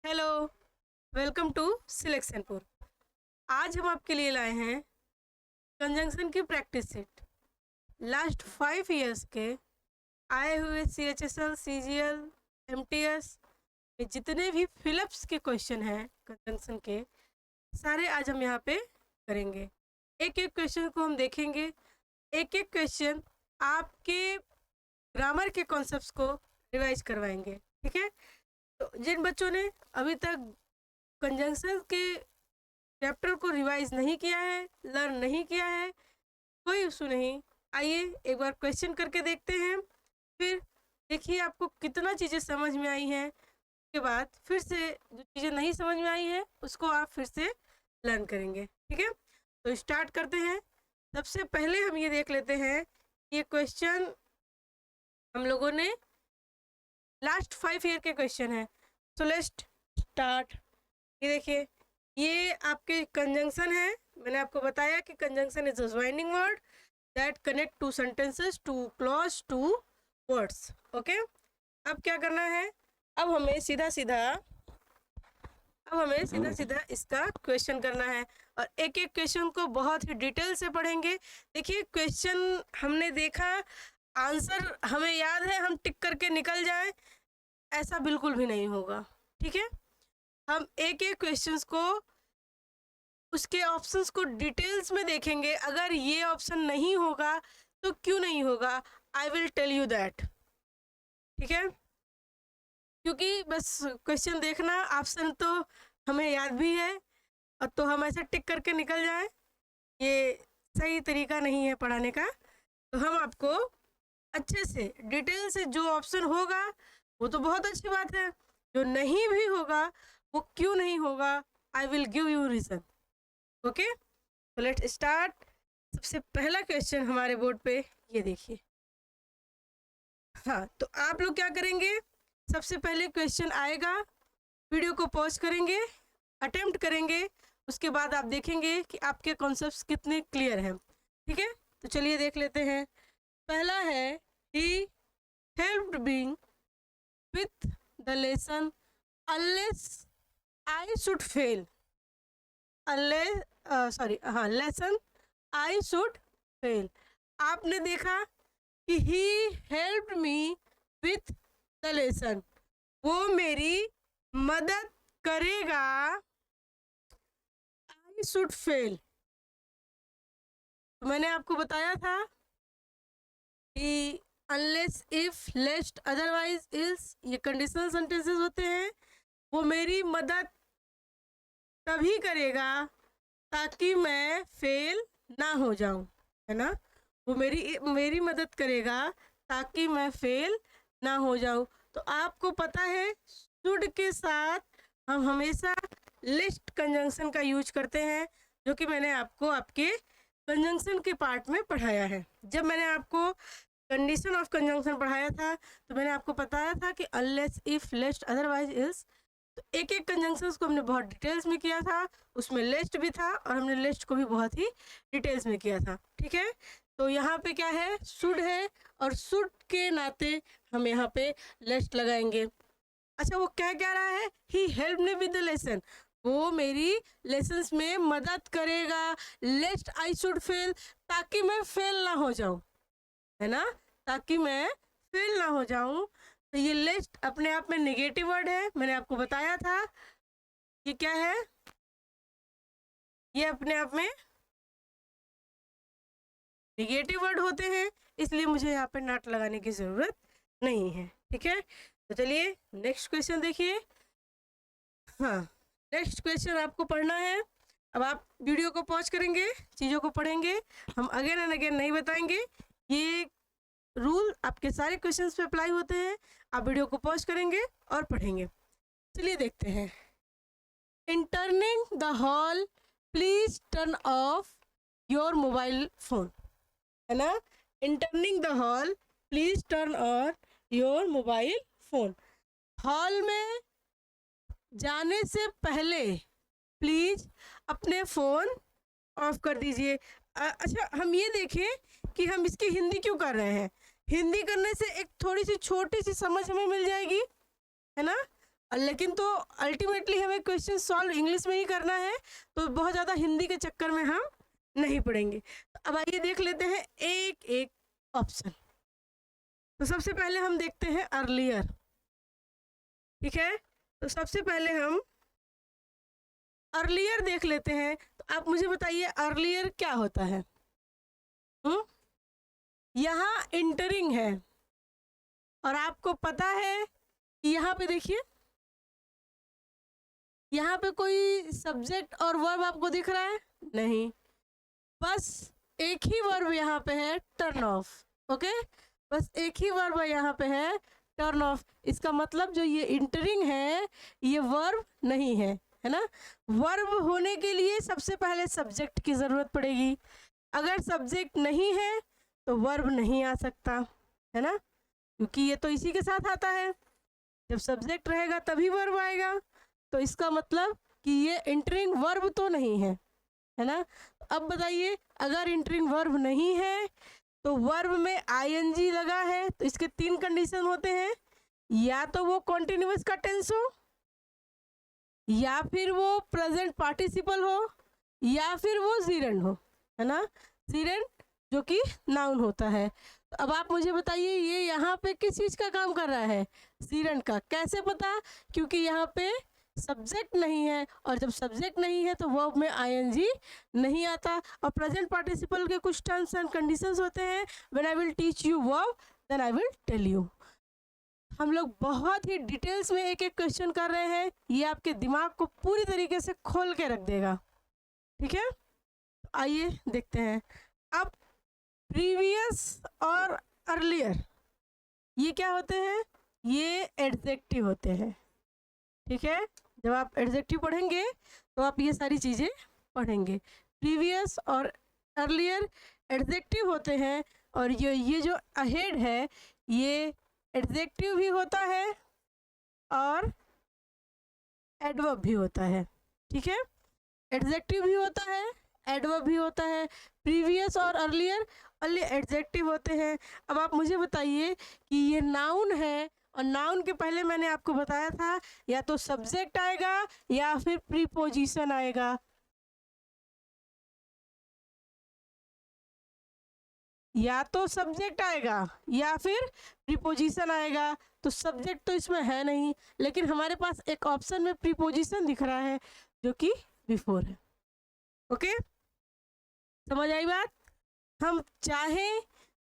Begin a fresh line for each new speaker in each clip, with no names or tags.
Hello, welcome to सिलेक्शनपुर। आज हम आपके लिए लाए हैं कंजंक्शन की प्रैक्टिस सेट। लास्ट 5 इयर्स के आए हुए CHSL, CGL, MTS में जितने भी फिलिप्स के क्वेश्चन हैं कंजंक्शन के, सारे आज हम यहाँ पे करेंगे। एक एक क्वेश्चन को हम देखेंगे। एक एक क्वेश्चन आपके ग्रामर के कॉन्सेप्ट्स को रिवाइज करवाएंगे। ठीक है, तो जिन बच्चों ने अभी तक कंजंक्शन के चैप्टर को रिवाइज नहीं किया है, लर्न नहीं किया है, कोई इशू नहीं। आइए एक बार क्वेश्चन करके देखते हैं, फिर देखिए आपको कितना चीज़ें समझ में आई हैं। उसके बाद फिर से जो चीज़ें नहीं समझ में आई हैं उसको आप फिर से लर्न करेंगे। ठीक है, तो स्टार्ट करते हैं। सबसे पहले हम ये देख लेते हैं, ये क्वेश्चन हम लोगों ने लास्ट 5 ईयर के क्वेश्चन है। So let's start. ये देखिए, ये आपके कंजंक्शन है। मैंने आपको बताया कि conjunction is a joining word that connect two sentences, two clause, two words. Okay, अब क्या करना है, अब हमें सीधा सीधा इसका क्वेश्चन करना है और एक एक क्वेश्चन को बहुत ही डिटेल से पढ़ेंगे। देखिए, क्वेश्चन हमने देखा, आंसर हमें याद है, हम टिक करके निकल जाएं, ऐसा बिल्कुल भी नहीं होगा। ठीक है, हम एक एक क्वेश्चंस को, उसके ऑप्शंस को डिटेल्स में देखेंगे। अगर ये ऑप्शन नहीं होगा तो क्यों नहीं होगा, I will tell you that. ठीक है, क्योंकि बस क्वेश्चन देखना, ऑप्शन तो हमें याद भी है और तो हम ऐसे टिक करके निकल जाएं, ये सही तरीका नहीं है पढ़ाने का। तो हम आपको अच्छे से डिटेल से, जो ऑप्शन होगा वो तो बहुत अच्छी बात है, जो नहीं भी होगा वो क्यों नहीं होगा, I will give you reason. Okay, तो लेट्स स्टार्ट। सबसे पहला क्वेश्चन हमारे बोर्ड पे ये देखिए। हाँ, तो आप लोग क्या करेंगे, सबसे पहले क्वेश्चन आएगा, वीडियो को पॉज करेंगे, अटेम्प्ट करेंगे, उसके बाद आप देखेंगे कि आपके कॉन्सेप्ट्स कितने क्लियर हैं। ठीक है, तो चलिए देख लेते हैं। पहला है, he helped being with the lesson unless I should fail. Lesson I should fail. आपने देखा कि he helped me with the lesson, वो मेरी मदद करेगा, आई शुड फेल। तो मैंने आपको बताया था कि अनलेस, इफ, लेस्ट, अदरवाइज, इल्स, ये कंडीशनल सेंटेंसेस होते हैं। वो मेरी मदद तभी करेगा ताकि मैं फेल ना हो जाऊं, है ना। वो मेरी मदद करेगा ताकि मैं फेल ना हो जाऊं। तो आपको पता है, शुड के साथ हम हमेशा लिस्ट कंजंक्शन का यूज करते हैं, जो कि मैंने आपको आपके कंजंक्शन के पार्ट में पढ़ाया है। जब मैंने आपको कंडीशन ऑफ कंजंक्शन पढ़ाया था तो मैंने आपको बताया था कि अनलेस, इफ, लेस्ट, अदरवाइज, इल्स। तो एक एक कंजंक्शंस को हमने बहुत डिटेल्स में किया था, उसमें लिस्ट भी था और हमने लिस्ट को भी बहुत ही डिटेल्स में किया था। ठीक है, तो यहाँ पे क्या है, शुड है और शुड के नाते हम यहाँ पे लिस्ट लगाएंगे। अच्छा, वो क्या रहा है, he help me with the lesson, वो मेरी लेसन्स में मदद करेगा, लेस्ट आई शुड फेल, ताकि मैं फेल ना हो जाऊँ, है ना, ताकि मैं फेल ना हो जाऊँ। तो ये लिस्ट अपने आप में नेगेटिव वर्ड है, मैंने आपको बताया था। ये क्या है, ये अपने आप में नेगेटिव वर्ड होते हैं, इसलिए मुझे यहाँ पे नॉट लगाने की ज़रूरत नहीं है। ठीक है, तो चलिए नेक्स्ट क्वेश्चन देखिए। हाँ, नेक्स्ट क्वेश्चन आपको पढ़ना है। अब आप वीडियो को पॉज करेंगे, चीज़ों को पढ़ेंगे, हम अगेन एंड अगेन नहीं बताएंगे। ये रूल आपके सारे क्वेश्चंस पे अप्लाई होते हैं। आप वीडियो को पॉज करेंगे और पढ़ेंगे। चलिए देखते हैं। इन turning the hall please turn off your mobile phone, है ना। इन turning the hall please turn on your mobile phone. Hall में जाने से पहले प्लीज अपने फ़ोन ऑफ कर दीजिए। अच्छा, हम ये देखें कि हम इसकी हिंदी क्यों कर रहे हैं। हिंदी करने से एक थोड़ी सी छोटी सी समझ हमें मिल जाएगी, है ना। लेकिन तो अल्टीमेटली हमें क्वेश्चन सॉल्व इंग्लिश में ही करना है, तो बहुत ज़्यादा हिंदी के चक्कर में हम नहीं पढ़ेंगे। तो अब आइए देख लेते हैं एक एक ऑप्शन। तो सबसे पहले हम देखते हैं अर्लियर, ठीक है। तो सबसे पहले हम अर्लियर देख लेते हैं। तो आप मुझे बताइए अर्लियर क्या होता है। यहाँ इंटरिंग है और आपको पता है कि यहाँ पे देखिए, यहाँ पे कोई सब्जेक्ट और वर्ब आपको दिख रहा है नहीं, बस एक ही वर्ब यहाँ पे है, टर्न ऑफ। ओके, बस एक ही वर्ब यहाँ पे है, टर्न ऑफ। इसका मतलब जो ये इंटरिंग है ये वर्ब नहीं है ना। वर्ब होने के लिए सबसे पहले सब्जेक्ट की ज़रूरत पड़ेगी। अगर सब्जेक्ट नहीं है तो वर्ब नहीं आ सकता, है ना, क्योंकि ये तो इसी के साथ आता है। जब सब्जेक्ट रहेगा तभी वर्ब आएगा। तो इसका मतलब कि ये इंटरिंग वर्ब तो नहीं है ना। अब बताइए अगर इंटरिंग वर्ब नहीं है तो वर्ब में आईएनजी लगा है, तो इसके 3 कंडीशन होते हैं। या तो वो कॉन्टिन्यूअस का टेंस हो, या फिर वो प्रेजेंट पार्टिसिपल हो, या फिर वो जीरेंड हो, है ना। जीरेंड जो कि नाउन होता है। तो अब आप मुझे बताइए ये यहाँ पे किस चीज़ का काम कर रहा है, जीरेंड का। कैसे पता, क्योंकि यहाँ पे सब्जेक्ट नहीं है, और जब सब्जेक्ट नहीं है तो वर्ब में आईएनजी नहीं आता। और प्रेजेंट पार्टिसिपल के कुछ टर्म्स एंड कंडीशंस होते हैं। When I will teach you verb then I will tell you. हम लोग बहुत ही डिटेल्स में एक एक क्वेश्चन कर रहे हैं, ये आपके दिमाग को पूरी तरीके से खोल के रख देगा, ठीक है। आइए देखते हैं। अब प्रीवियस और अर्लियर ये क्या होते हैं, ये एडजेक्टिव होते हैं, ठीक है। जब आप एडजेक्टिव पढ़ेंगे तो आप ये सारी चीज़ें पढ़ेंगे। प्रीवियस और अर्लियर एडजेक्टिव होते हैं, और ये जो अहेड है ये एडजेक्टिव भी होता है और एडवर्ब भी होता है, ठीक है। एडजेक्टिव भी होता है, एडवर्ब भी होता है। प्रीवियस और अर्लियर ओनली एडजेक्टिव होते हैं। अब आप मुझे बताइए कि ये नाउन है, और नाउन के पहले मैंने आपको बताया था या तो सब्जेक्ट आएगा या फिर प्रीपोजिशन आएगा। या तो सब्जेक्ट आएगा या फिर प्रीपोजिशन आएगा। तो सब्जेक्ट तो इसमें है नहीं, लेकिन हमारे पास एक ऑप्शन में प्रीपोजिशन दिख रहा है जो कि बिफोर है। ओके, समझ आई बात। हम चाहें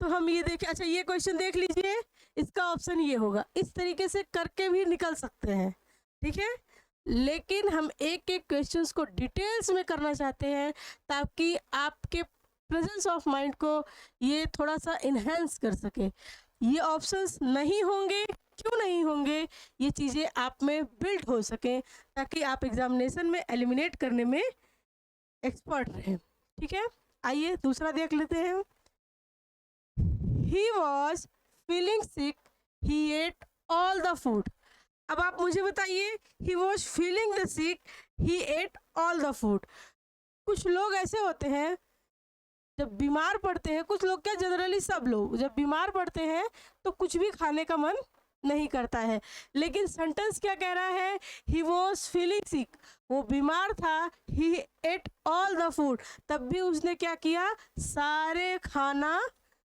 तो हम ये देखें, अच्छा ये क्वेश्चन देख लीजिए, इसका ऑप्शन ये होगा। इस तरीके से करके भी निकल सकते हैं, ठीक है। लेकिन हम एक एक क्वेश्चंस को डिटेल्स में करना चाहते हैं ताकि आपके प्रेजेंस ऑफ माइंड को ये थोड़ा सा इन्हेंस कर सके। ये ऑप्शंस नहीं होंगे, क्यों नहीं होंगे, ये चीज़ें आप में बिल्ड हो सकें ताकि आप एग्जामिनेशन में एलिमिनेट करने में एक्सपर्ट रहें, ठीक है। आइए दूसरा देख लेते हैं। He was feeling sick, he ate all the food। अब आप मुझे बताइए, he was feeling the sick, he ate all the food। कुछ लोग ऐसे होते हैं जब बीमार पड़ते हैं, कुछ लोग क्या जनरली सब लोग जब बीमार पड़ते हैं तो कुछ भी खाने का मन नहीं करता है। लेकिन सेंटेंस क्या कह रहा है, he was feeling sick, वो बीमार था, he ate all the food, तब भी उसने क्या किया,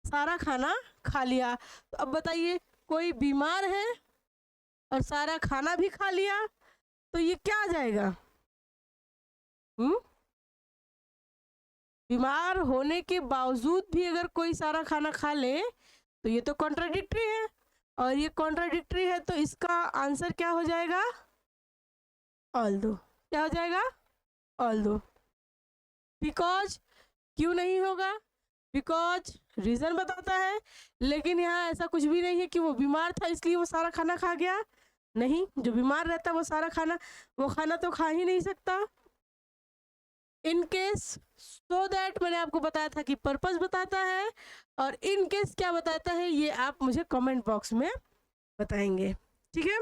सारा खाना खा लिया। तो अब बताइए कोई बीमार है और सारा खाना भी खा लिया तो ये क्या आ जाएगा। बीमार होने के बावजूद भी अगर कोई सारा खाना खा ले तो ये तो कॉन्ट्राडिक्टरी है, और ये कॉन्ट्राडिक्टरी है तो इसका आंसर क्या हो जाएगा, ऑल्दो। क्या हो जाएगा, ऑल्दो। बिकॉज क्यों नहीं होगा, बिकॉज रीज़न बताता है, लेकिन यहाँ ऐसा कुछ भी नहीं है कि वो बीमार था इसलिए वो सारा खाना खा गया। नहीं, जो बीमार रहता है वो खाना तो खा ही नहीं सकता। इन केस सो दैट मैंने आपको बताया था कि पर्पस बताता है, और इन केस क्या बताता है ये आप मुझे कमेंट बॉक्स में बताएंगे, ठीक है।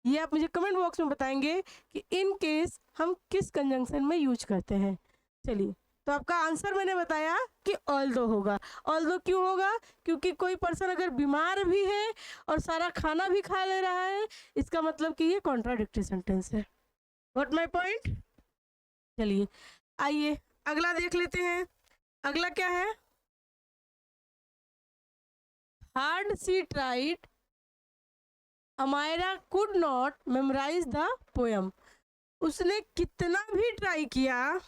ये आप मुझे कमेंट बॉक्स में बताएंगे कि इन केस हम किस कंजंक्शन में यूज करते हैं। चलिए तो आपका आंसर मैंने बताया कि ऑल्दो होगा। ऑल्दो क्यों होगा? क्योंकि कोई पर्सन अगर बीमार भी है और सारा खाना भी खा ले रहा है, इसका मतलब कि ये कॉन्ट्राडिक्टरी सेंटेंस है। What my point? चलिए आइए अगला देख लेते हैं। अगला क्या है? Hard she tried Amayra could not memorise the poem. उसने कितना भी ट्राई किया,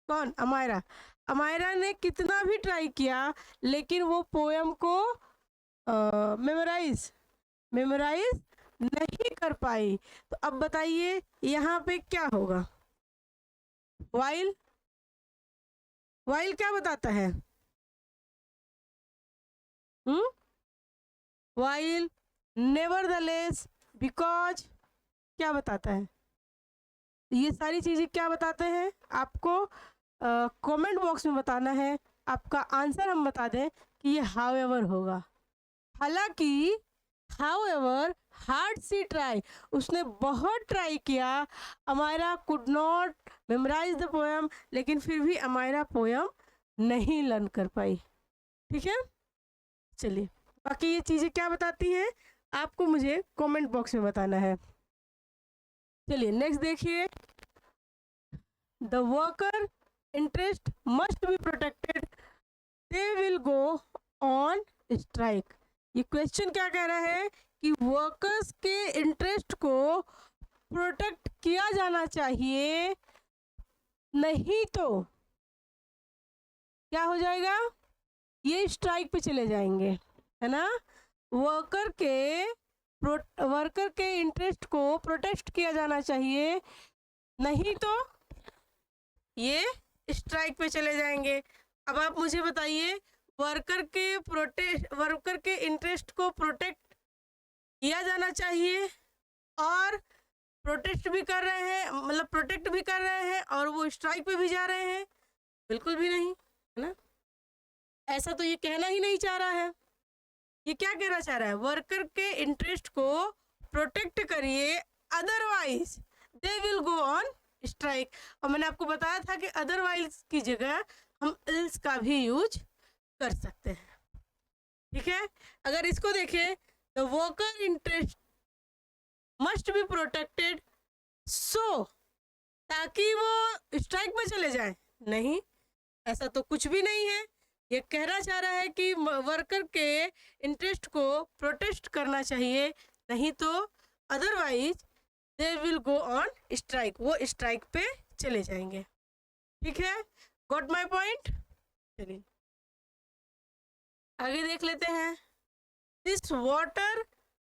कौन? अमायरा। अमायरा ने कितना भी ट्राई किया लेकिन वो पोयम को मेमोराइज नहीं कर पाई। तो अब बताइए यहाँ पे क्या होगा? वाइल क्या बताता है? वाइल, नेवरदलेस, बिकॉज, क्या बताता है? ये सारी चीज़ें क्या बताते हैं आपको? कमेंट बॉक्स में बताना है। आपका आंसर हम बता दें कि ये हाउएवर होगा। हालांकि हाउएवर हार्ड सी ट्राई, उसने बहुत ट्राई किया। Amayra could not memorise the poem, लेकिन फिर भी अमायरा पोयम नहीं लर्न कर पाई। ठीक है, चलिए बाकी ये चीज़ें क्या बताती हैं आपको मुझे कमेंट बॉक्स में बताना है। चलिए नेक्स्ट देखिए, the worker interest must be protected, they will go on strike. ये क्वेश्चन क्या कह रहा है कि वर्कर्स के इंटरेस्ट को प्रोटेक्ट किया जाना चाहिए, नहीं तो क्या हो जाएगा? ये स्ट्राइक पे चले जाएंगे, है ना। वर्कर के इंटरेस्ट को प्रोटेक्ट किया जाना चाहिए, नहीं तो ये स्ट्राइक पे चले जाएंगे। अब आप मुझे बताइए, वर्कर के इंटरेस्ट को प्रोटेक्ट किया जाना चाहिए और प्रोटेक्ट भी कर रहे हैं, मतलब प्रोटेक्ट भी कर रहे हैं और वो स्ट्राइक पे भी जा रहे हैं? बिल्कुल भी नहीं, है ना। ऐसा तो ये कहना ही नहीं चाह रहा है। ये क्या कहना चाह रहा है? वर्कर के इंटरेस्ट को प्रोटेक्ट करिए, otherwise they will go on strike. और मैंने आपको बताया था कि अदरवाइज की जगह हम एल्स का भी यूज कर सकते हैं। ठीक है, अगर इसको देखें, the worker interest must be protected, so, ताकि वो स्ट्राइक में चले जाए, नहीं, ऐसा तो कुछ भी नहीं है। ये कहना चाह रहा है कि वर्कर के इंटरेस्ट को प्रोटेक्ट करना चाहिए, नहीं तो otherwise they will go on strike, वो स्ट्राइक पे चले जाएंगे। ठीक है, गॉट माय पॉइंट। चलिए आगे देख लेते हैं। This water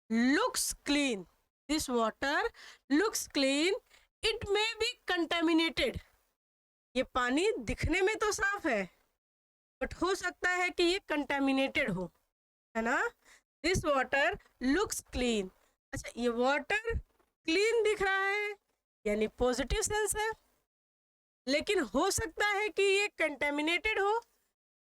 looks clean, this water looks clean, it may be contaminated. ये पानी दिखने में तो साफ है, बट हो सकता है कि ये कंटेमिनेटेड हो, है ना। दिस वाटर लुक्स क्लीन, अच्छा ये वाटर क्लीन दिख रहा है यानी पॉजिटिव सेंस है, लेकिन हो सकता है कि ये कंटेमिनेटेड हो,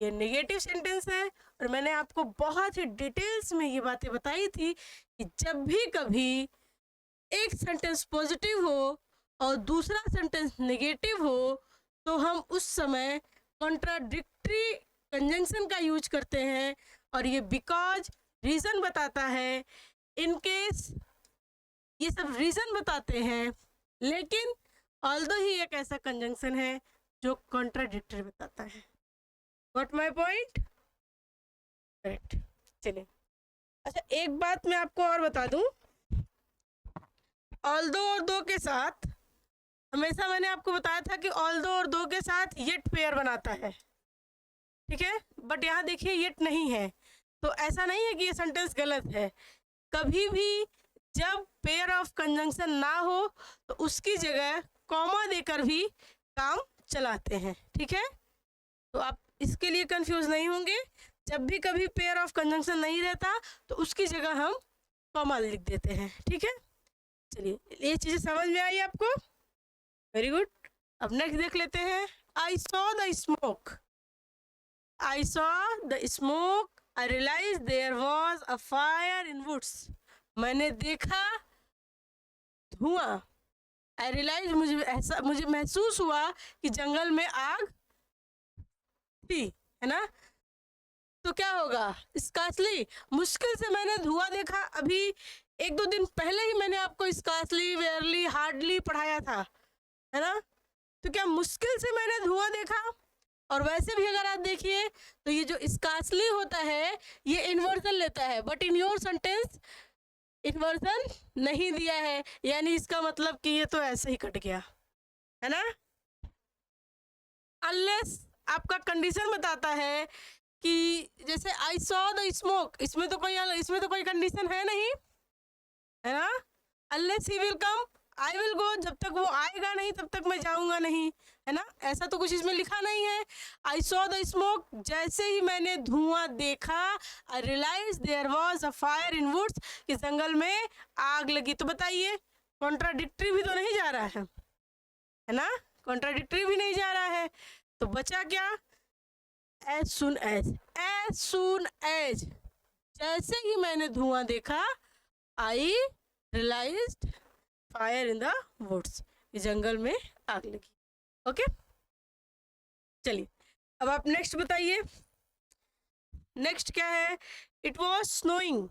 ये नेगेटिव सेंटेंस है। और मैंने आपको बहुत ही डिटेल्स में ये बातें बताई थी कि जब भी कभी एक सेंटेंस पॉजिटिव हो और दूसरा सेंटेंस नेगेटिव हो तो हम उस समय कॉन्ट्राडिक्टरी कंजंक्शन का यूज करते हैं, और ये बिकॉज, रीज़न बताता है, इन केस, ये सब रीज़न बताते हैं, लेकिन ऑल्दो ही एक ऐसा कंजंक्शन है जो कॉन्ट्राडिक्टरी बताता है। What my point? करेक्ट। चलिए अच्छा एक बात मैं आपको और बता दूं, ऑल्दो और दो के साथ हमेशा मैंने आपको बताया था कि ऑल्दो और दो के साथ येट पेयर बनाता है, ठीक है, बट यहाँ देखिए येट नहीं है, तो ऐसा नहीं है कि ये सेंटेंस गलत है। कभी भी जब पेयर ऑफ कंजंक्शन ना हो तो उसकी जगह कॉमा देकर भी काम चलाते हैं, ठीक है। तो आप इसके लिए कंफ्यूज नहीं होंगे, जब भी कभी पेयर ऑफ कंजंक्शन नहीं रहता तो उसकी जगह हम कॉमा लिख देते हैं, ठीक है। चलिए ये चीज़ें समझ में आई आपको? Very good. अब नेक्स्ट देख लेते हैं। I saw the smoke, I saw the smoke, I realized there was a fire in woods. मैंने देखा धुआं, I realized मुझे महसूस हुआ कि जंगल में आग थी, है ना। तो क्या होगा, स्कार्सली, मुश्किल से मैंने धुआं देखा। अभी 1-2 दिन पहले ही मैंने आपको स्कार्सली, वेयरली, हार्डली पढ़ाया था, है ना। तो क्या मुश्किल से मैंने धुआं देखा। और वैसे भी अगर आप देखिए तो ये जो स्कार्सली होता है ये इन्वर्जन लेता है, but in your sentence inversion नहीं दिया है, यानी इसका मतलब कि ये तो ऐसे ही कट गया, है ना। अनलेस आपका कंडीशन बताता है कि जैसे आई सॉ द स्मोक, इसमें तो कोई कंडीशन है नहीं, है ना। Unless he will come I will go, जब तक वो आएगा नहीं तब तक मैं जाऊंगा नहीं, है ना। ऐसा तो कुछ इसमें लिखा नहीं है। आई सॉ द स्मोक, जैसे ही मैंने धुआं देखा, I realise there was a fire in woods, कि जंगल में आग लगी। तो बताइए, कॉन्ट्राडिक्टरी भी तो नहीं जा रहा है ना, कॉन्ट्राडिक्टरी भी नहीं जा रहा है। तो बचा क्या, एज सुन एज, जैसे ही मैंने धुआं देखा, I realised fire in the woods, जंगल में आग लगी। ओके, चलिए अब आप नेक्स्ट बताइए। नेक्स्ट क्या है, it was snowing,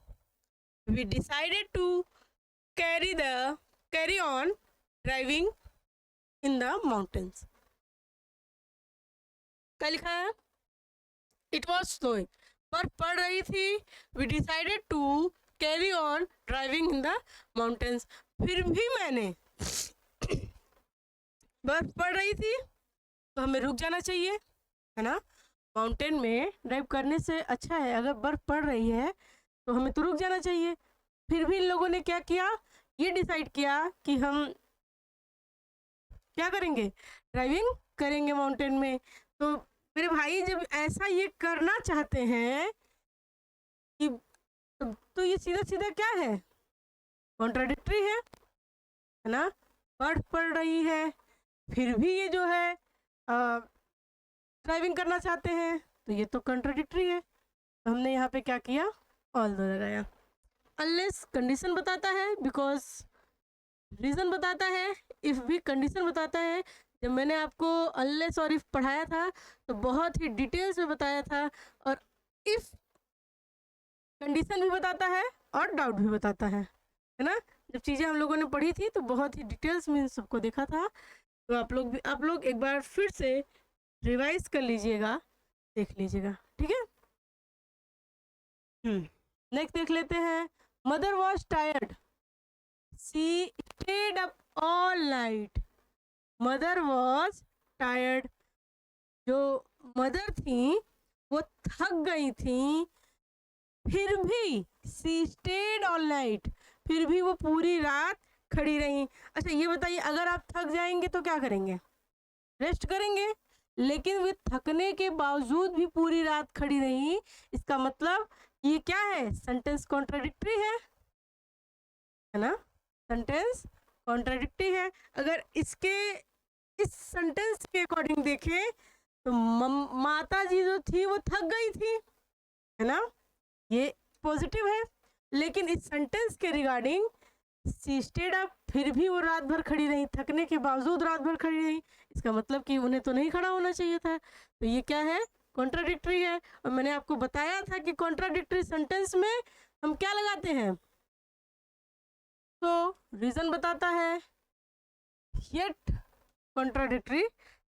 we decided to carry on driving in the mountains. क्या लिखा है, इट वॉज स्नोइंग, बर्फ पड़ रही थी, we decided to carry on driving in the mountains, फिर भी मैंने बर्फ पड़ रही थी तो हमें रुक जाना चाहिए, है ना। माउंटेन में ड्राइव करने से अच्छा है, अगर बर्फ पड़ रही है तो हमें तो रुक जाना चाहिए। फिर भी इन लोगों ने क्या किया, ये डिसाइड किया कि हम क्या करेंगे, ड्राइविंग करेंगे माउंटेन में। तो मेरे भाई जब ऐसा ये करना चाहते हैं कि तो ये सीधा सीधा क्या है, कॉन्ट्राडिक्टरी है ना। बर्फ पड़ रही है फिर भी ये जो है ड्राइविंग करना चाहते हैं, तो ये तो कॉन्ट्राडिक्टरी है। तो हमने यहाँ पे क्या किया, ऑल दो लगाया। अनलेस कंडीशन बताता है, बिकॉज रीज़न बताता है, इफ़ भी कंडीशन बताता है। जब मैंने आपको अनलेस और इफ़ पढ़ाया था तो बहुत ही डिटेल्स में बताया था, और इफ़ कंडीशन भी बताता है और डाउट भी बताता है ना। जब चीज़ें हम लोगों ने पढ़ी थी तो बहुत ही डिटेल्स में सबको देखा था। तो आप लोग एक बार फिर से रिवाइज कर लीजिएगा, देख लीजिएगा, ठीक है। नेक्स्ट देख लेते हैं, mother was tired, she stayed up all night. Mother was tired, जो मदर थी वो थक गई थी, फिर भी शी स्टेड ऑल नाइट, फिर भी वो पूरी रात खड़ी रही। अच्छा ये बताइए, अगर आप थक जाएंगे तो क्या करेंगे, रेस्ट करेंगे, लेकिन वे थकने के बावजूद भी पूरी रात खड़ी रही, इसका मतलब ये क्या है, सेंटेंस कॉन्ट्राडिक्टरी है ना। सेंटेंस कॉन्ट्राडिक्टरी है। अगर इस सेंटेंस के अकॉर्डिंग देखें तो माता जी जो थी वो थक गई थी, है ना, ये पॉजिटिव है। लेकिन इस सेंटेंस के रिगार्डिंग शी स्टेड अप, फिर भी वो रात भर खड़ी रही, थकने के बावजूद रात भर खड़ी रही, इसका मतलब कि उन्हें तो नहीं खड़ा होना चाहिए था। तो ये क्या है, कॉन्ट्राडिक्टरी है। और मैंने आपको बताया था कि कॉन्ट्राडिक्टरी सेंटेंस में हम क्या लगाते हैं, तो रीजन बताता है, येट कॉन्ट्राडिक्टरी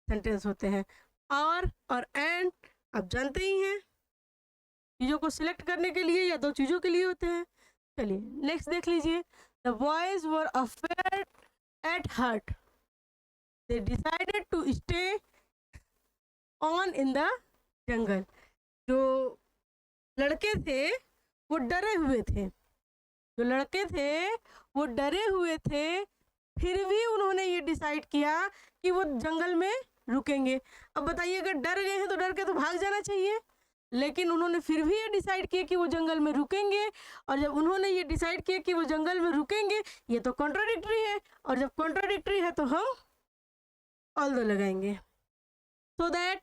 सेंटेंस होते हैं। और एंड आप जानते ही हैं, चीज़ों को सिलेक्ट करने के लिए या दो चीज़ों के लिए होते हैं। चलिए नेक्स्ट देख लीजिए, the boys were afraid at heart, they decided to stay on in the jungle. जो लड़के थे वो डरे हुए थे, जो लड़के थे वो डरे हुए थे, फिर भी उन्होंने ये डिसाइड किया कि वो जंगल में रुकेंगे। अब बताइए, अगर डर गए हैं तो डर के तो भाग जाना चाहिए, लेकिन उन्होंने फिर भी ये डिसाइड किया कि वो जंगल में रुकेंगे। और जब उन्होंने ये डिसाइड किया कि वो जंगल में रुकेंगे, ये तो कॉन्ट्राडिक्टरी है, और जब कॉन्ट्राडिक्टरी है तो हम ऑल दो लगाएंगे, सो दैट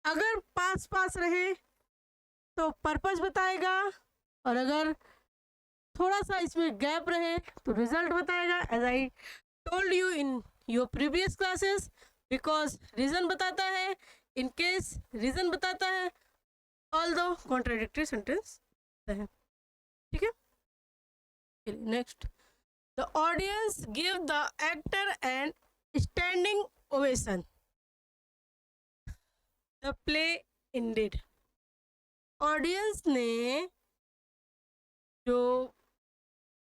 अगर पास पास रहे तो पर्पस बताएगा, और अगर थोड़ा सा इसमें गैप रहे तो रिजल्ट बताएगा, as I told you in your previous classes. Because reason बताता है इन केस रीजन बताता है, ऑल्दो कॉन्ट्राडिक्टरी सेंटेंस है। ठीक है, next, the audience give the actor and standing ovation, the play ended. Audience ने जो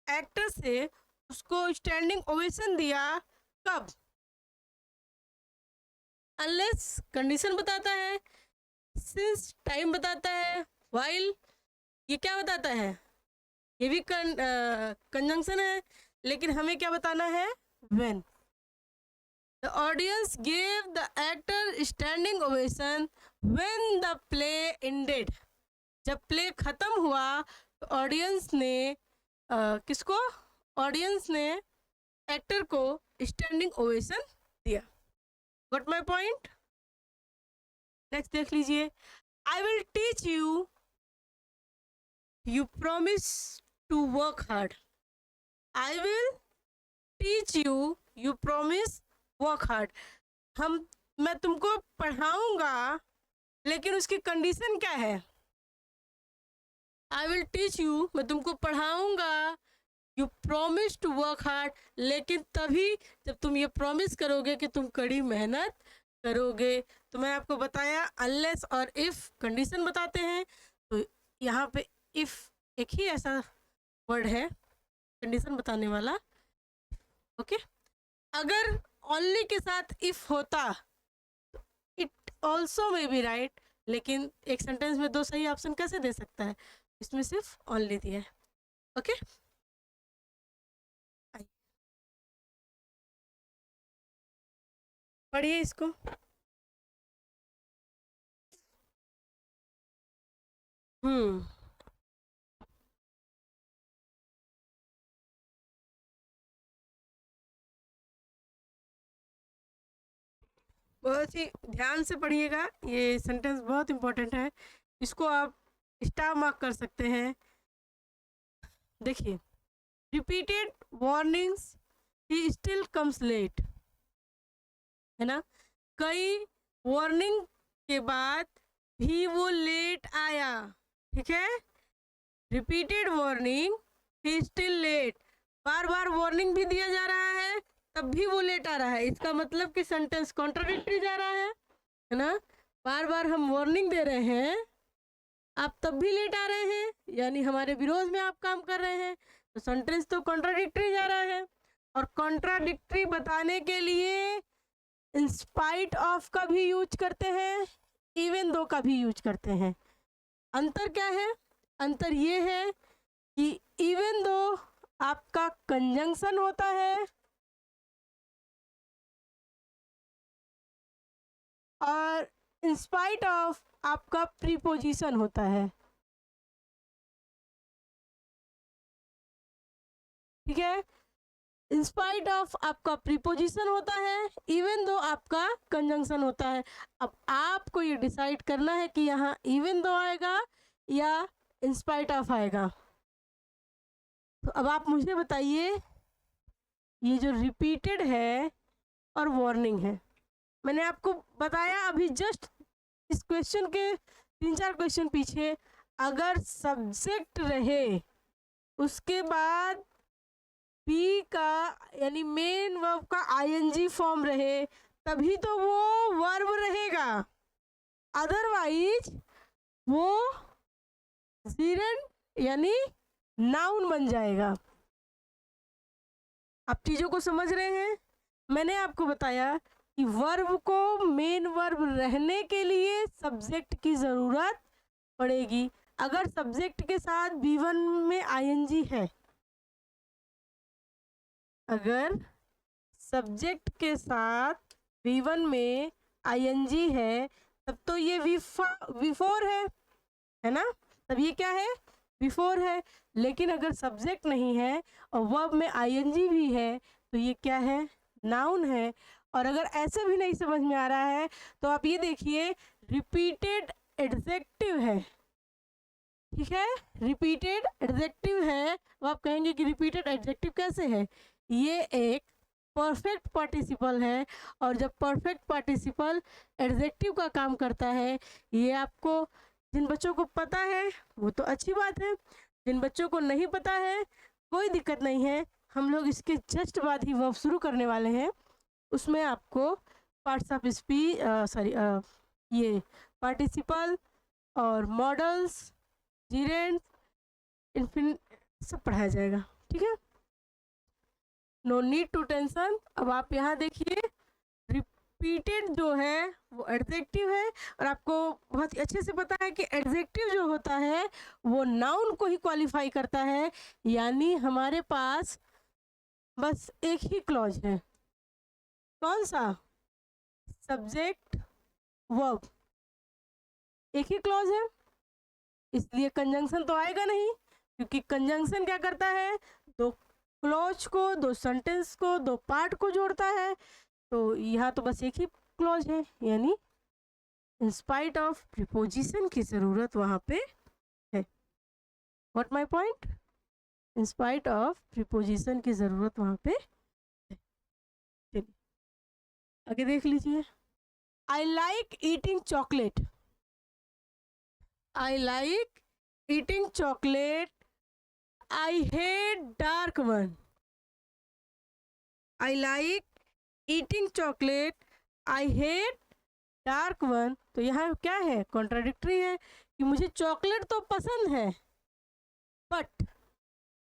एक्टर से उसको स्टैंडिंग ओवेशन दिया, कब? अनलेस कंडीशन बताता है, सिंस टाइम बताता है, व्हाइल ये क्या बताता है, ये भी कंजंक्शन है, लेकिन हमें क्या बताना है, when. The audience give the actor standing ovation when the play ended. जब प्ले खत्म हुआ तो ऑडियंस ने किसको, ऑडियंस ने एक्टर को स्टैंडिंग ओवेशन दिया। Got my point? नेक्स्ट देख लीजिए, I will teach you, you promise to work hard. I will teach you, you promise work hard. मैं तुमको पढ़ाऊंगा, लेकिन उसकी कंडीशन क्या है? आई विल टीच यू, मैं तुमको पढ़ाऊंगा, you promise to work hard, लेकिन तभी जब तुम ये प्रॉमिस करोगे कि तुम कड़ी मेहनत करोगे। तो मैं आपको बताया अनलेस और इफ कंडीशन बताते हैं, तो यहाँ पे इफ एक ही ऐसा वर्ड है कंडीशन बताने वाला। ओके, अगर ओनली के साथ इफ होता तो it also may be right, लेकिन एक सेंटेंस में दो सही ऑप्शन कैसे दे सकता है? इसमें सिर्फ ओनली दिया है। ओके, पढ़िए इसको। बहुत ही ध्यान से पढ़िएगा, ये सेंटेंस बहुत इंपॉर्टेंट है, इसको आप स्टार मार्क कर सकते हैं। देखिए, repeated warnings he still comes late, है ना, कई वार्निंग के बाद भी वो लेट आया। ठीक है, repeated warning he still let, bar bar warning भी दिया जा रहा है तब भी वो लेट आ रहा है, इसका मतलब कि सेंटेंस कॉन्ट्राडिक्टरी जा रहा है ना। बार बार हम वार्निंग दे रहे हैं, आप तब भी लेट आ रहे हैं, यानी हमारे विरोध में आप काम कर रहे हैं, तो सेंटेंस तो कॉन्ट्राडिक्टरी जा रहा है। और कॉन्ट्राडिक्टरी बताने के लिए इन स्पाइट ऑफ का भी यूज करते हैं, इवन दो का भी यूज करते हैं। अंतर क्या है? अंतर ये है कि इवन दो आपका कंजंक्शन होता है और इन स्पाइट ऑफ आपका प्रीपोजिशन होता है। ठीक है, इन स्पाइट ऑफ आपका प्रीपोजिशन होता है, इवन दो आपका कंजंक्शन होता है। अब आपको ये डिसाइड करना है कि यहाँ इवन दो आएगा या इन स्पाइट ऑफ आएगा। तो अब आप मुझे बताइए, ये जो रिपीटेड है और वार्निंग है, मैंने आपको बताया अभी जस्ट इस क्वेश्चन के 3-4 क्वेश्चन पीछे, अगर सब्जेक्ट रहे उसके बाद बी का यानी मेन वर्ब का आईएनजी फॉर्म रहे, तभी तो वो वर्ब रहेगा, अदरवाइज वो जीरेंड यानी नाउन बन जाएगा। आप चीज़ों को समझ रहे हैं? मैंने आपको बताया कि वर्ब को मेन वर्ब रहने के लिए सब्जेक्ट की ज़रूरत पड़ेगी। अगर सब्जेक्ट के साथ B1 में आईएनजी है, अगर सब्जेक्ट के साथ V1 में आईएनजी है, तब तो ये V4 है ना, तब ये क्या है? V4 है। लेकिन अगर सब्जेक्ट नहीं है और वर्ब में आईएनजी भी है, तो ये क्या है? नाउन है। और अगर ऐसे भी नहीं समझ में आ रहा है तो आप ये देखिए, रिपीटेड एडजेक्टिव है। ठीक है, रिपीटेड एडजेक्टिव है। वो आप कहेंगे कि रिपीटेड एडजेक्टिव कैसे है? ये एक परफेक्ट पार्टिसिपल है, और जब परफेक्ट पार्टिसिपल एडजेक्टिव का काम करता है, ये आपको जिन बच्चों को पता है वो तो अच्छी बात है, जिन बच्चों को नहीं पता है कोई दिक्कत नहीं है, हम लोग इसके जस्ट बाद ही वर्ब शुरू करने वाले हैं। उसमें आपको पार्ट्स ऑफ स्पीच ये पार्टिसिपल और मॉडल्स, जीरेंट, इन्फिनिट सब पढ़ाया जाएगा, ठीक है। No need to tension. अब आप यहाँ देखिए, रिपीटेड जो है वो एडजेक्टिव है, और आपको बहुत ही अच्छे से पता है कि एडजेक्टिव जो होता है वो नाउन को ही क्वालिफाई करता है, यानी हमारे पास बस एक ही क्लॉज है। कौन सा? सब्जेक्ट वर्ब, एक ही क्लॉज है, इसलिए कंजंक्शन तो आएगा नहीं, क्योंकि कंजंक्शन क्या करता है? दो क्लॉज को, दो सेंटेंस को, दो पार्ट को जोड़ता है। तो यहाँ तो बस एक ही क्लॉज है, यानी इन स्पाइट ऑफ प्रीपोजिशन की ज़रूरत वहाँ पे है। What my point? In spite of preposition की ज़रूरत वहाँ पे है। चलिए आगे देख लीजिए। I like eating chocolate. I like eating chocolate. I hate dark one. I like eating chocolate. I hate dark one. तो यहाँ क्या है? कॉन्ट्राडिक्टरी है कि मुझे चॉकलेट तो पसंद है, बट,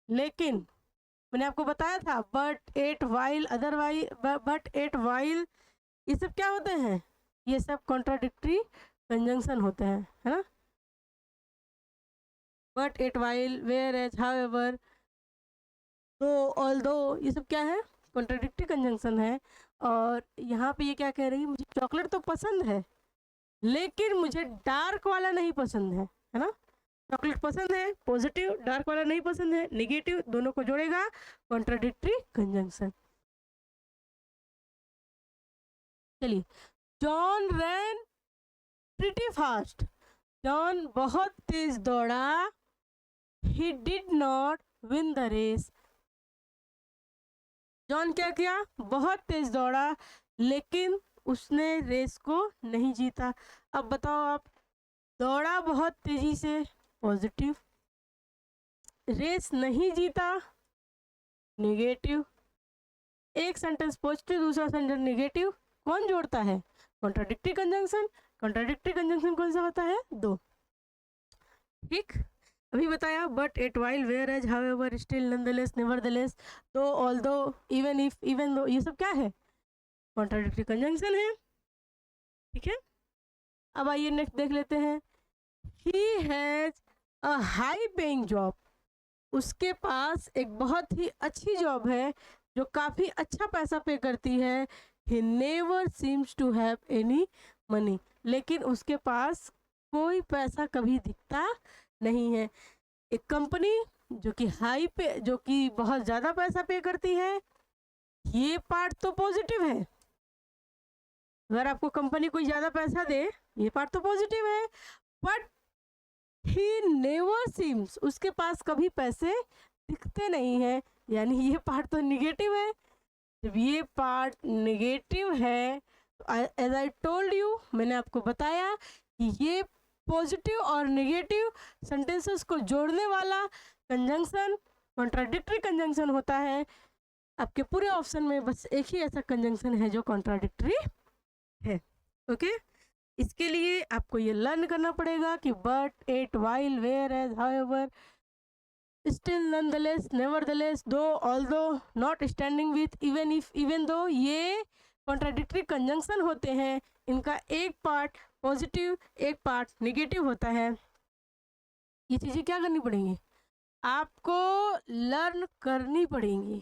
लेकिन मैंने आपको बताया था but, yet, while, otherwise, but, yet, while, ये सब क्या होते हैं? ये सब कॉन्ट्राडिक्टरी कंजंक्शन होते हैं, है ना। But, yet, while, whereas, however, though, although, ये सब क्या है? कॉन्ट्राडिक्टरी कंजंक्शन है। और यहाँ पे ये क्या कह रही है? मुझे चॉकलेट तो पसंद है, लेकिन मुझे डार्क वाला नहीं पसंद है ना। चॉकलेट पसंद है पॉजिटिव, डार्क वाला नहीं पसंद है नेगेटिव, दोनों को जोड़ेगा कॉन्ट्राडिक्टरी कंजंक्शन। चलिए, John ran pretty fast. John बहुत तेज दौड़ा। He did not win the race. John क्या किया? बहुत तेज दौड़ा, लेकिन उसने रेस को नहीं जीता। अब बताओ आप, दौड़ा बहुत तेजी से पॉजिटिव, रेस नहीं जीता नेगेटिव, एक सेंटेंस पॉजिटिव दूसरा सेंटेंस नेगेटिव, कौन जोड़ता है? Contradictory conjunction. कॉन्ट्राडिक्टरी कंजंक्शन कौन सा होता है? दो, ठीक। अभी बताया but, yet, while, whereas, however, still, nonetheless, nevertheless, though, although, even if, even though, ये सब क्या है? कॉन्ट्राडिक्टरी कंजंक्शन है, ठीक है। अब आइए नेक्स्ट देख लेते हैं। He has a high paying job. उसके पास एक बहुत ही अच्छी जॉब है जो काफ़ी अच्छा पैसा पे करती है। He never seems to have any money. लेकिन उसके पास कोई पैसा कभी दिखता नहीं है। एक कंपनी जो कि हाई पे, जो कि बहुत ज़्यादा पैसा पे करती है, ये पार्ट तो पॉजिटिव है। अगर आपको कंपनी कोई ज़्यादा पैसा दे, ये पार्ट तो पॉजिटिव है। बट ही नेवर सीम्स, उसके पास कभी पैसे दिखते नहीं हैं, यानी ये पार्ट तो निगेटिव है। जब ये पार्ट निगेटिव है, एज आई टोल्ड यू, मैंने आपको बताया कि ये पॉजिटिव और नेगेटिव सेंटेंसेस को जोड़ने वाला कंजंक्शन कॉन्ट्राडिक्टरी कंजंक्शन होता है। आपके पूरे ऑप्शन में बस एक ही ऐसा कंजंक्शन है जो कॉन्ट्राडिक्टरी है, ओके। इसके लिए आपको ये लर्न करना पड़ेगा कि but, yet, while, whereas, however, still, nonetheless, nevertheless, though, although, notwithstanding, even if, even though, ये कॉन्ट्राडिक्टरी कंजंक्शन होते हैं। इनका एक पार्ट पॉजिटिव, एक पार्ट नेगेटिव होता है। ये चीज़ें क्या करनी पड़ेंगी? आपको लर्न करनी पड़ेंगी,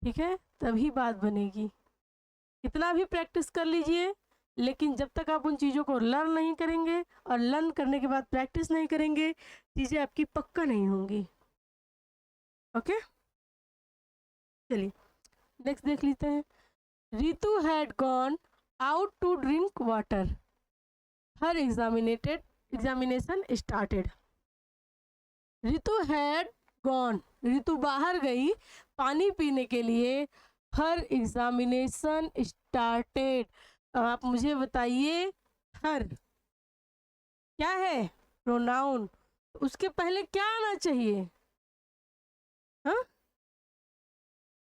ठीक है, तभी बात बनेगी। कितना भी प्रैक्टिस कर लीजिए, लेकिन जब तक आप उन चीज़ों को लर्न नहीं करेंगे और लर्न करने के बाद प्रैक्टिस नहीं करेंगे, चीज़ें आपकी पक्का नहीं होंगी, ओके। चलिए नेक्स्ट देख लेते हैं। Ritu had gone out to drink water. Her examination started. Ritu had gone, Ritu बाहर गई पानी पीने के लिए। Her examination started. अब आप मुझे बताइए, हर क्या है? प्रोनाउन। उसके पहले क्या आना चाहिए? हाँ,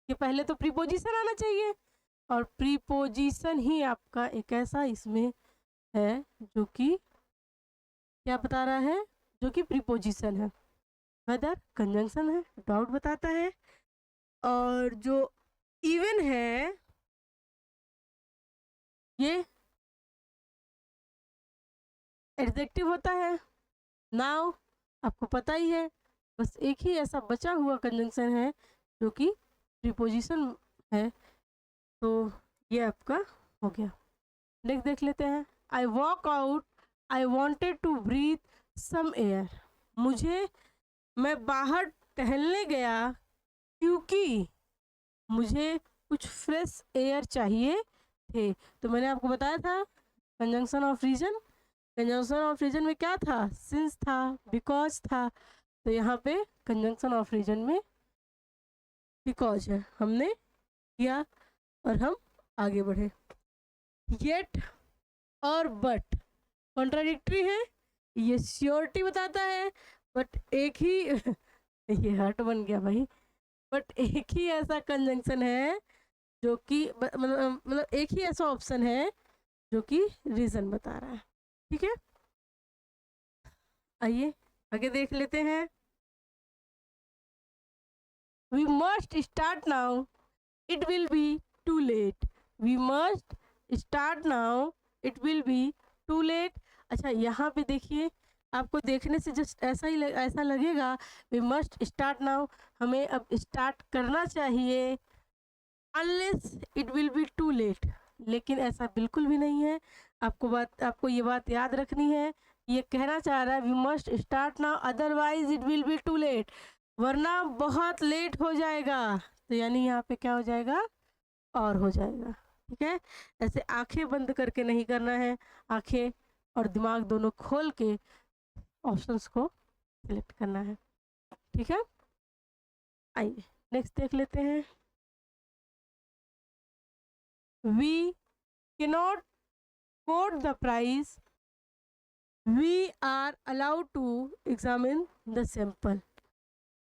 ये पहले तो प्रीपोजिशन आना चाहिए, और प्रीपोजिशन ही आपका एक ऐसा इसमें है जो कि क्या बता रहा है? जो कि प्रीपोजिशन है, वेदर कंजंक्शन है, डाउट बताता है। और जो इवन है ये एडजेक्टिव होता है। नाउ आपको पता ही है, बस एक ही ऐसा बचा हुआ कंजंक्शन है जो कि प्रीपोजिशन है। तो ये आपका हो गया। नेक्स्ट देख लेते हैं। I walk out, I wanted to breathe some air. मैं बाहर टहलने गया क्योंकि मुझे कुछ फ्रेश एयर चाहिए थे। तो मैंने आपको बताया था conjunction of reason. Conjunction of reason में क्या था? सिंस था, बिकॉज था। तो यहाँ पे कंजंक्शन ऑफ रीजन में बिकॉज है, हमने किया और हम आगे बढ़े। येट और बट कॉन्ट्राडिक्टरी है, ये श्योरिटी बताता है, बट एक ही ये हर्ट बन गया भाई। बट एक ही ऐसा कंजंक्शन है जो कि मतलब एक ही ऐसा ऑप्शन है जो कि रीजन बता रहा है। ठीक है, आइए आगे देख लेते हैं। We must start now, it will be too late. We must start now, it will be too late. अच्छा, यहाँ पे देखिए, आपको देखने से जस्ट ऐसा लगेगा वी मस्ट स्टार्ट नाउ, हमें अब स्टार्ट करना चाहिए, unless it will be too late. लेकिन ऐसा बिल्कुल भी नहीं है। आपको ये बात याद रखनी है। ये कहना चाह रहा है we must start now otherwise it will be too late, वरना बहुत लेट हो जाएगा। तो यानी यहाँ पे क्या हो जाएगा? और हो जाएगा। ठीक है, ऐसे आंखें बंद करके नहीं करना है, आंखें और दिमाग दोनों खोल के ऑप्शंस को सिलेक्ट करना है। ठीक है, आइए नेक्स्ट देख लेते हैं। We cannot quote the price, we are allowed to examine the sample.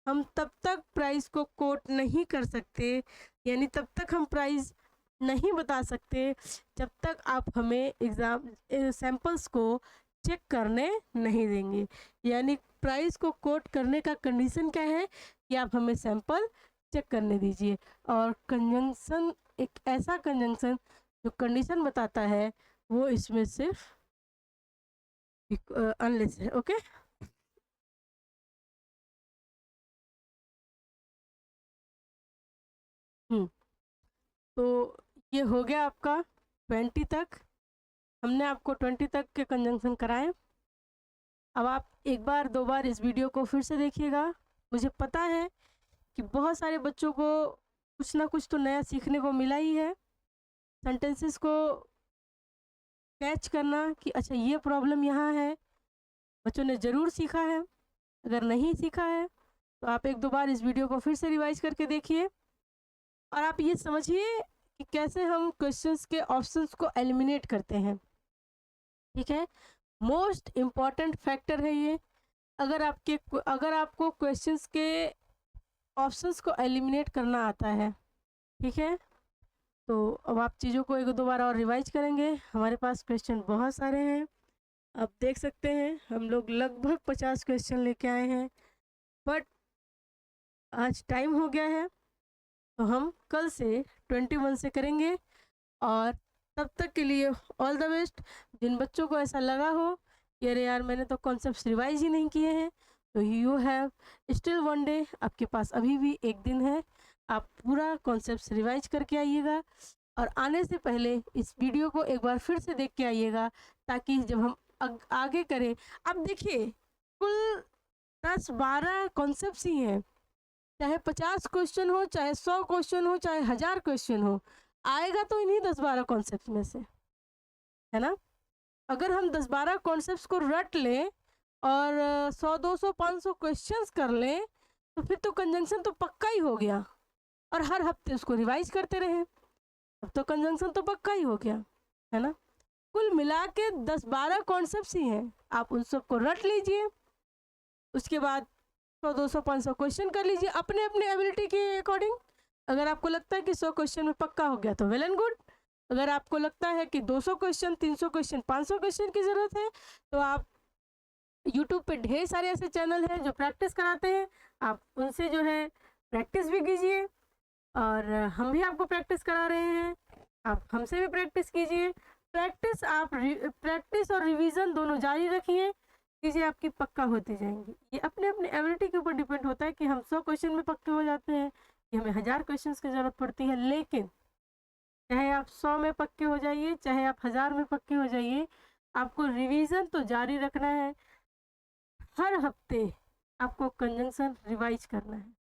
हम तब तक प्राइस को कोट नहीं कर सकते, यानी तब तक हम प्राइस नहीं बता सकते जब तक आप हमें एग्ज़ाम सैंपल्स को चेक करने नहीं देंगे। यानी प्राइस को कोट करने का कंडीशन क्या है कि आप हमें सैंपल चेक करने दीजिए। और कंजंक्शन, एक ऐसा कंजंक्शन जो कंडीशन बताता है, वो इसमें सिर्फ अनलेस है। ओके, तो ये हो गया आपका 20 तक। हमने आपको 20 तक के कंजंक्शन कराए। अब आप एक बार दो बार इस वीडियो को फिर से देखिएगा। मुझे पता है कि बहुत सारे बच्चों को कुछ ना कुछ तो नया सीखने को मिला ही है। सेंटेंसेस को कैच करना कि अच्छा ये प्रॉब्लम यहाँ है, बच्चों ने ज़रूर सीखा है। अगर नहीं सीखा है तो आप एक दो बार इस वीडियो को फिर से रिवाइज करके देखिए, और आप ये समझिए कि कैसे हम क्वेश्चंस के ऑप्शंस को एलिमिनेट करते हैं। ठीक है, मोस्ट इम्पॉर्टेंट फैक्टर है ये। अगर आपको क्वेश्चंस के ऑप्शंस को एलिमिनेट करना आता है, ठीक है, तो अब आप चीज़ों को एक दो बार और रिवाइज करेंगे। हमारे पास क्वेश्चन बहुत सारे हैं, आप देख सकते हैं हम लोग लगभग 50 क्वेश्चन लेके आए हैं, बट आज टाइम हो गया है तो हम कल से 21 से करेंगे। और तब तक के लिए ऑल द बेस्ट। जिन बच्चों को ऐसा लगा हो कि अरे यार मैंने तो कॉन्सेप्ट रिवाइज ही नहीं किए हैं, तो you have still one day, आपके पास अभी भी एक दिन है। आप पूरा कॉन्सेप्ट रिवाइज करके आइएगा, और आने से पहले इस वीडियो को एक बार फिर से देख के आइएगा, ताकि जब हम आगे करें। अब देखिए, कुल 10-12 कॉन्सेप्ट ही हैं, चाहे 50 क्वेश्चन हो, चाहे 100 क्वेश्चन हो, चाहे 1000 क्वेश्चन हो, आएगा तो इन्हीं 10-12 कॉन्सेप्ट में से, है ना। अगर हम 10-12 कॉन्सेप्ट्स को रट लें और 100, 200, 500 क्वेश्चंस कर लें, तो फिर तो कंजंक्शन तो पक्का ही हो गया। और हर हफ्ते उसको रिवाइज करते रहें। अब तो कंजंक्शन तो पक्का ही हो गया है ना। कुल मिला के 10-12 कॉन्सेप्ट ही हैं, आप उन सबको रट लीजिए। उसके बाद 100-200-500 क्वेश्चन कर लीजिए अपने अपने एबिलिटी के अकॉर्डिंग। अगर आपको लगता है कि 100 क्वेश्चन में पक्का हो गया तो वेल एंड गुड। अगर आपको लगता है कि 200 क्वेश्चन, 300 क्वेश्चन, 500 क्वेश्चन की ज़रूरत है तो आप यूट्यूब पे ढेर सारे ऐसे चैनल हैं जो प्रैक्टिस कराते हैं, आप उनसे जो है प्रैक्टिस भी कीजिए। और हम भी आपको प्रैक्टिस करा रहे हैं, आप हमसे भी प्रैक्टिस कीजिए। प्रैक्टिस और रिवीजन दोनों जारी रखिए, चीज़ें आपकी पक्का होती जाएंगी। ये अपने अपने एबिलिटी के ऊपर डिपेंड होता है कि हम 100 क्वेश्चन में पक्के हो जाते हैं कि हमें 1000 क्वेश्चन की ज़रूरत पड़ती है। लेकिन चाहे आप 100 में पक्के हो जाइए, चाहे आप 1000 में पक्के हो जाइए, आपको रिवीजन तो जारी रखना है। हर हफ्ते आपको कंजंक्शन रिवाइज करना है।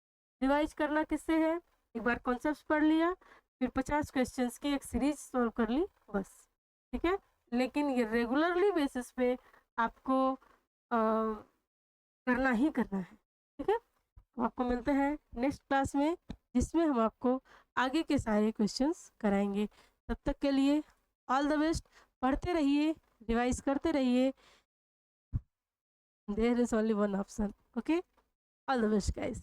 रिवाइज करना किससे है? एक बार कॉन्सेप्ट पढ़ लिया, फिर 50 क्वेश्चंस की एक सीरीज सॉल्व कर ली, बस। ठीक है, लेकिन ये रेगुलरली बेसिस पे आपको करना ही करना है। ठीक है, तो आपको मिलते हैं नेक्स्ट क्लास में, जिसमें हम आपको आगे के सारे क्वेश्चंस कराएंगे। तब तक के लिए ऑल द बेस्ट। पढ़ते रहिए, रिवाइज करते रहिए। There is only one option. Okay, all the best guys.